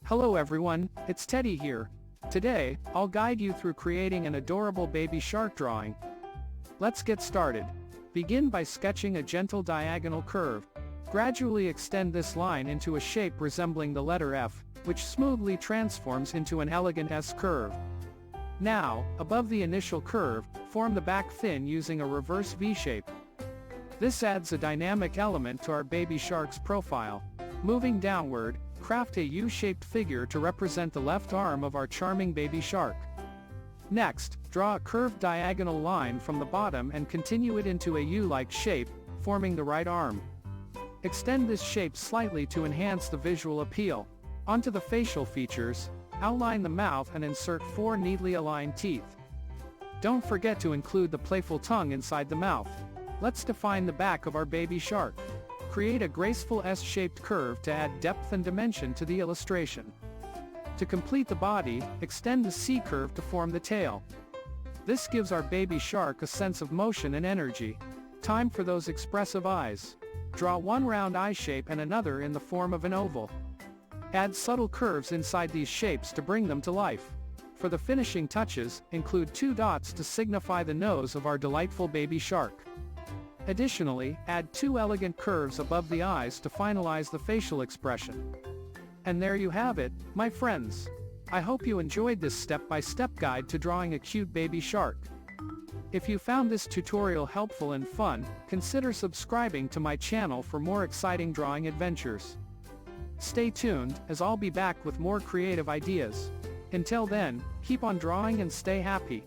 Hello everyone, it's Teddy here. Today, I'll guide you through creating an adorable baby shark drawing. Let's get started. Begin by sketching a gentle diagonal curve. Gradually extend this line into a shape resembling the letter F, which smoothly transforms into an elegant S-curve. Now, above the initial curve, form the back fin using a reverse V-shape. This adds a dynamic element to our baby shark's profile. Moving downward, craft a U-shaped figure to represent the left arm of our charming baby shark. Next, draw a curved diagonal line from the bottom and continue it into a U-like shape, forming the right arm. Extend this shape slightly to enhance the visual appeal. Onto the facial features, outline the mouth and insert 4 neatly aligned teeth. Don't forget to include the playful tongue inside the mouth. Let's define the back of our baby shark. Create a graceful S-shaped curve to add depth and dimension to the illustration. To complete the body, extend the C-curve to form the tail. This gives our baby shark a sense of motion and energy. Time for those expressive eyes. Draw one round eye shape and another in the form of an oval. Add subtle curves inside these shapes to bring them to life. For the finishing touches, include 2 dots to signify the nose of our delightful baby shark. Additionally, add 2 elegant curves above the eyes to finalize the facial expression. And there you have it, my friends. I hope you enjoyed this step-by-step guide to drawing a cute baby shark. If you found this tutorial helpful and fun, consider subscribing to my channel for more exciting drawing adventures. Stay tuned, as I'll be back with more creative ideas. Until then, keep on drawing and stay happy.